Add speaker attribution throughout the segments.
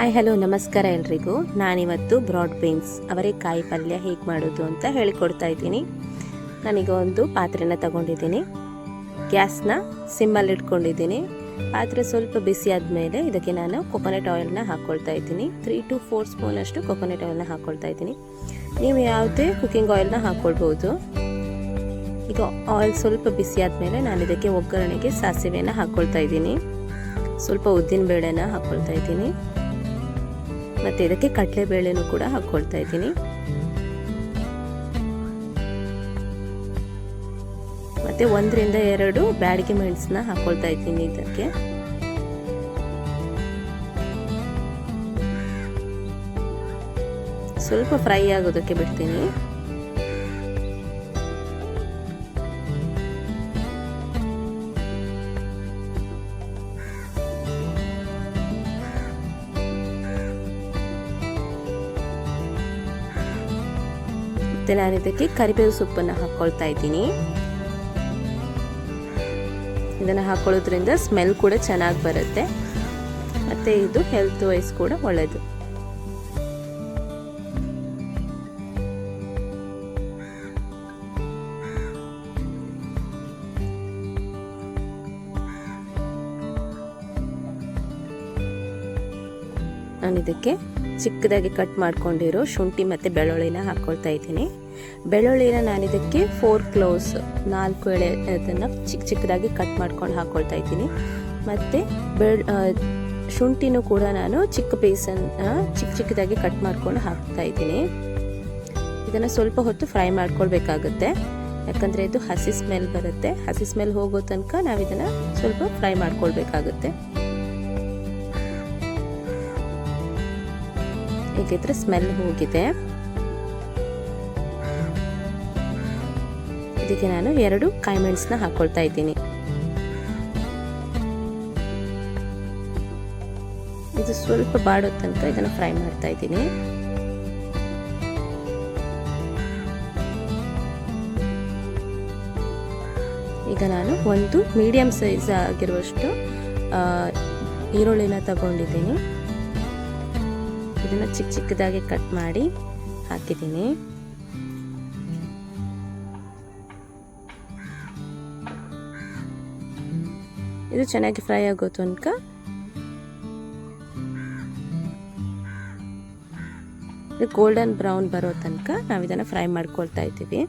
Speaker 1: Hi hello ನಮಸ್ಕಾರ ಎಲ್ರಿಗೂ. ನಾನಿವತ್ತು ಬ್ರಾಡ್ ಬೀನ್ಸ್ ಅವರೆಕಾಯಿ ಪಲ್ಯ ಹೇಗೆ ಮಾಡೋದು ಅಂತ ಹೇಳಿಕೊಡ್ತಾ ಇದ್ದೀನಿ. ನಾನೀಗ ಒಂದು ಪಾತ್ರೆನ ತಗೊಂಡಿದ್ದೀನಿ, ಗ್ಯಾಸ್ನ ಸಿಮ್ಮಲ್ಲಿ ಇಟ್ಕೊಂಡಿದ್ದೀನಿ. ಪಾತ್ರೆ ಸ್ವಲ್ಪ ಬಿಸಿ ಆದಮೇಲೆ ಇದಕ್ಕೆ ನಾನು ಕೊಕೊನಟ್ ಆಯಿಲ್ನ ಹಾಕ್ಕೊಳ್ತಾ ಇದ್ದೀನಿ. 3 to 4 ಸ್ಪೂನ್ ಅಷ್ಟು ಕೊಕೊನಟ್ ಆಯಿಲ್ನ ಹಾಕ್ಕೊಳ್ತಾ ಇದ್ದೀನಿ. ನೀವು ಯಾವುದೇ ಕುಕ್ಕಿಂಗ್ ಆಯಿಲ್ನ ಹಾಕ್ಕೊಳ್ಬೋದು. ಈಗ ಆಯಿಲ್ ಸ್ವಲ್ಪ ಬಿಸಿ ಆದಮೇಲೆ ನಾನು ಇದಕ್ಕೆ ಒಗ್ಗರಣೆಗೆ ಸಾಸಿವೆನ ಹಾಕ್ಕೊಳ್ತಾ ಇದ್ದೀನಿ. ಸ್ವಲ್ಪ ಉದ್ದಿನ ಬೇಳೆನ ಹಾಕ್ಕೊಳ್ತಾ ಇದ್ದೀನಿ ಮತ್ತು ಇದಕ್ಕೆ ಕಡಲೆಬೇಳೆನೂ ಕೂಡ ಹಾಕ್ಕೊಳ್ತಾ ಇದ್ದೀನಿ. ಮತ್ತು 1 ರಿಂದ 2 ಬ್ಯಾಡಗಿ ಮೆಣಸನ್ನ ಹಾಕ್ಕೊಳ್ತಾ ಇದ್ದೀನಿ. ಇದಕ್ಕೆ ಸ್ವಲ್ಪ ಫ್ರೈ ಆಗೋದಕ್ಕೆ ಬಿಡ್ತೀನಿ. ಮತ್ತು ನಾನು ಇದಕ್ಕೆ ಕರಿಬೇವು ಸೊಪ್ಪನ್ನು ಹಾಕ್ಕೊಳ್ತಾ ಇದ್ದೀನಿ. ಇದನ್ನು ಹಾಕೊಳ್ಳೋದ್ರಿಂದ ಸ್ಮೆಲ್ ಕೂಡ ಚೆನ್ನಾಗಿ ಬರುತ್ತೆ ಮತ್ತು ಇದು ಹೆಲ್ತ್ ವೈಸ್ ಕೂಡ ಒಳ್ಳೆಯದು. ನಾನು ಇದಕ್ಕೆ ಚಿಕ್ಕದಾಗಿ ಕಟ್ ಮಾಡ್ಕೊಂಡಿರೋ ಶುಂಠಿ ಮತ್ತು ಬೆಳ್ಳುಳ್ಳಿನ ಹಾಕ್ಕೊಳ್ತಾ ಇದ್ದೀನಿ. ಬೆಳ್ಳುಳ್ಳಿನ ನಾನು ಇದಕ್ಕೆ 4 ಕ್ಲೋವ್ಸ್ 4 ಎಳೆ ಅದನ್ನು ಚಿಕ್ಕದಾಗಿ ಕಟ್ ಮಾಡ್ಕೊಂಡು ಹಾಕ್ಕೊಳ್ತಾ ಇದ್ದೀನಿ. ಮತ್ತು ಶುಂಠಿನೂ ಕೂಡ ನಾನು ಚಿಕ್ಕ ಪೀಸನ್ನು ಚಿಕ್ಕದಾಗಿ ಕಟ್ ಮಾಡ್ಕೊಂಡು ಹಾಕ್ತಾ ಇದ್ದೀನಿ. ಇದನ್ನು ಸ್ವಲ್ಪ ಹೊತ್ತು ಫ್ರೈ ಮಾಡ್ಕೊಳ್ಬೇಕಾಗುತ್ತೆ, ಯಾಕಂದರೆ ಇದು ಹಸಿ ಸ್ಮೆಲ್ ಬರುತ್ತೆ. ಹಸಿ ಸ್ಮೆಲ್ ಹೋಗೋ ತನಕ ನಾವು ಇದನ್ನು ಸ್ವಲ್ಪ ಫ್ರೈ ಮಾಡ್ಕೊಳ್ಬೇಕಾಗುತ್ತೆ. ಹೀಗಿದ್ರೆ ಸ್ಮೆಲ್ ಹೋಗಿದೆ. ಇದಕ್ಕೆ ನಾನು 2 ಕಾಯಿ ಮೆಣಸನ್ನ ಹಾಕ್ಕೊಳ್ತಾ ಇದ್ದೀನಿ. ಇದು ಸ್ವಲ್ಪ ಬಾಡೋ ತನಕ ಇದನ್ನು ಫ್ರೈ ಮಾಡ್ತಾ ಇದ್ದೀನಿ. ಈಗ ನಾನು ಒಂದು ಮೀಡಿಯಂ ಸೈಜ್ ಆಗಿರುವಷ್ಟು ಈರುಳ್ಳಿನ ತಗೊಂಡಿದ್ದೀನಿ. ಇದನ್ನು ಚಿಕ್ಕದಾಗಿ ಕಟ್ ಮಾಡಿ ಹಾಕಿದ್ದೀನಿ. ಇದು ಚೆನ್ನಾಗಿ ಫ್ರೈ ಆಗೋ ತನಕ ಗೋಲ್ಡನ್ ಬ್ರೌನ್ ಬರೋ ತನಕ ನಾವು ಇದನ್ನು ಫ್ರೈ ಮಾಡ್ಕೊಳ್ತಾ ಇದ್ದೀವಿ.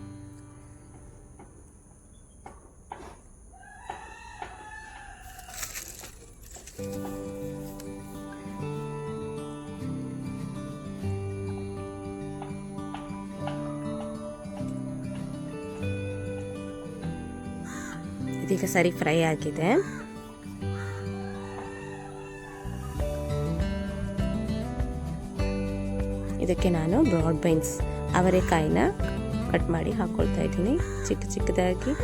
Speaker 1: ಇದೀಗ ಸರಿ ಫ್ರೈ ಆಗಿದೆ. ಇದಕ್ಕೆ ನಾನು ಬ್ರಾಡ್ ಬೀನ್ಸ್ ಅವರೆಕಾಯಿನ ಕಟ್ ಮಾಡಿ ಹಾಕ್ಕೊಳ್ತಾ ಇದ್ದೀನಿ. ಚಿಕ್ಕದಾಗಿ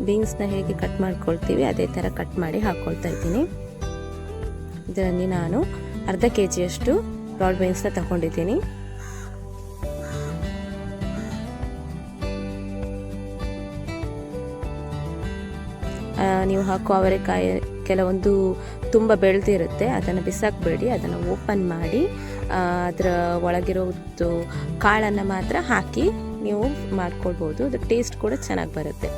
Speaker 1: ಬೀನ್ಸ್ನ ಹೇಗೆ ಕಟ್ ಮಾಡ್ಕೊಳ್ತೀವಿ ಅದೇ ಥರ ಕಟ್ ಮಾಡಿ ಹಾಕ್ಕೊಳ್ತಾ ಇದ್ದೀನಿ. ಇದರಲ್ಲಿ ನಾನು ಅರ್ಧ kg ಬ್ರಾಡ್ ಬೀನ್ಸ್ನ ತಗೊಂಡಿದ್ದೀನಿ. ನೀವು ಹಾಕೋ ಅವರೆಕಾಯಿ ಕೆಲವೊಂದು ತುಂಬ ಬೆಳೆದಿರುತ್ತೆ, ಅದನ್ನು ಬಿಸಾಕಬೇಡಿ. ಅದನ್ನು ಓಪನ್ ಮಾಡಿ ಅದರ ಒಳಗಿರೋದು ಕಾಳನ್ನು ಮಾತ್ರ ಹಾಕಿ ನೀವು ಮಾಡ್ಕೊಳ್ಬೋದು. ಅದು ಟೇಸ್ಟ್ ಕೂಡ ಚೆನ್ನಾಗಿ ಬರುತ್ತೆ.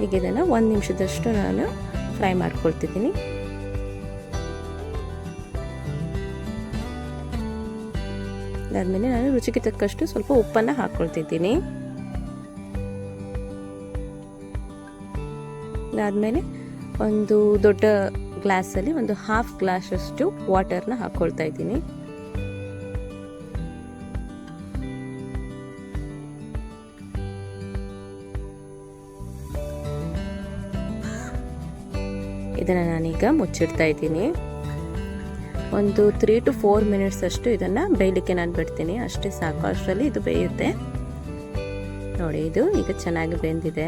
Speaker 1: ಈಗ ಇದನ್ನು 1 ನಿಮಿಷದಷ್ಟು ನಾನು ಫ್ರೈ ಮಾಡ್ಕೊಳ್ತಿದ್ದೀನಿ. ಅದಾದಮೇಲೆ ನಾನು ರುಚಿಗೆ ತಕ್ಕಷ್ಟು ಸ್ವಲ್ಪ ಉಪ್ಪನ್ನು ಹಾಕ್ಕೊಳ್ತಿದ್ದೀನಿ. ಅದಾದಮೇಲೆ ಒಂದು ದೊಡ್ಡ ಗ್ಲಾಸಲ್ಲಿ ಒಂದು 1/2 ಗ್ಲಾಸಷ್ಟು ವಾಟರ್ನ ಹಾಕ್ಕೊಳ್ತಾ ಇದ್ದೀನಿ. ಇದನ್ನು ನಾನೀಗ ಮುಚ್ಚಿಡ್ತಾ ಇದ್ದೀನಿ. ಒಂದು 3 to 4 ಮಿನಿಟ್ಸ್ ಅಷ್ಟು ಇದನ್ನು ಬೇಯಲಿಕ್ಕೆ ನಾನು ಬಿಡ್ತೀನಿ. ಅಷ್ಟೇ ಸಾಕು, ಅಷ್ಟರಲ್ಲಿ ಇದು ಬೇಯುತ್ತೆ. ನೋಡಿ, ಇದು ಈಗ ಚೆನ್ನಾಗಿ ಬೆಂದಿದೆ.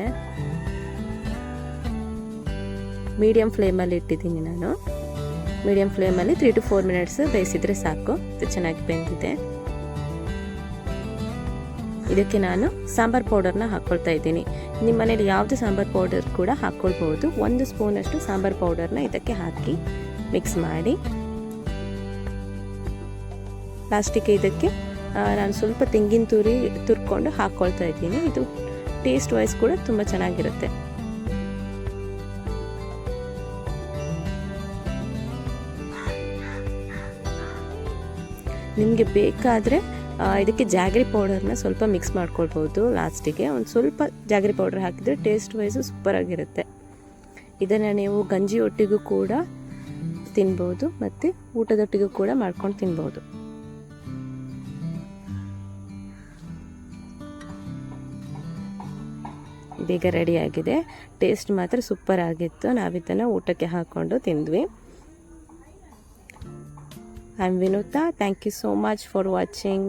Speaker 1: ಮೀಡಿಯಂ ಫ್ಲೇಮಲ್ಲಿ ಇಟ್ಟಿದ್ದೀನಿ ನಾನು. ಮೀಡಿಯಂ ಫ್ಲೇಮಲ್ಲಿ 3 to 4 ಮಿನಿಟ್ಸ್ ಬೇಯಿಸಿದರೆ ಸಾಕು. ಇದು ಚೆನ್ನಾಗಿ ಬೆಂದಿದೆ. ಇದಕ್ಕೆ ನಾನು ಸಾಂಬಾರ್ ಪೌಡರ್ನ ಹಾಕ್ಕೊಳ್ತಾ ಇದ್ದೀನಿ. ನಿಮ್ಮ ಮನೇಲಿ ಯಾವುದೇ ಸಾಂಬಾರ್ ಪೌಡರ್ ಕೂಡ ಹಾಕ್ಕೊಳ್ಬೋದು. 1 ಸ್ಪೂನಷ್ಟು ಸಾಂಬಾರ್ ಪೌಡರ್ನ ಇದಕ್ಕೆ ಹಾಕಿ ಮಿಕ್ಸ್ ಮಾಡಿ, ಲಾಸ್ಟಿಗೆ ಇದಕ್ಕೆ ನಾನು ಸ್ವಲ್ಪ ತೆಂಗಿನ ತುರಿ ತುರ್ಕೊಂಡು ಹಾಕ್ಕೊಳ್ತಾ ಇದ್ದೀನಿ. ಇದು ಟೇಸ್ಟ್ ವೈಸ್ ಕೂಡ ತುಂಬ ಚೆನ್ನಾಗಿರುತ್ತೆ. ನಿಮಗೆ ಬೇಕಾದರೆ ಇದಕ್ಕೆ ಜಾಗರಿ ಪೌಡರ್ನ ಸ್ವಲ್ಪ ಮಿಕ್ಸ್ ಮಾಡ್ಕೊಳ್ಬೋದು. ಲಾಸ್ಟಿಗೆ ಒಂದು ಸ್ವಲ್ಪ ಜಾಗರಿ ಪೌಡರ್ ಹಾಕಿದರೆ ಟೇಸ್ಟ್ ವೈಸು ಸೂಪರಾಗಿರುತ್ತೆ. ಇದನ್ನು ನೀವು ಗಂಜಿ ಒಟ್ಟಿಗೂ ಕೂಡ ತಿನ್ಬೋದು ಮತ್ತು ಊಟದೊಟ್ಟಿಗೂ ಕೂಡ ಮಾಡ್ಕೊಂಡು ತಿನ್ಬೋದು. ಬೇಗ ರೆಡಿಯಾಗಿದೆ. ಟೇಸ್ಟ್ ಮಾತ್ರ ಸೂಪರ್ ಆಗಿತ್ತು. ನಾವಿದನ್ನು ಊಟಕ್ಕೆ ಹಾಕ್ಕೊಂಡು ತಿಂದ್ವಿ. I am Vinutha. Thank you so much for watching.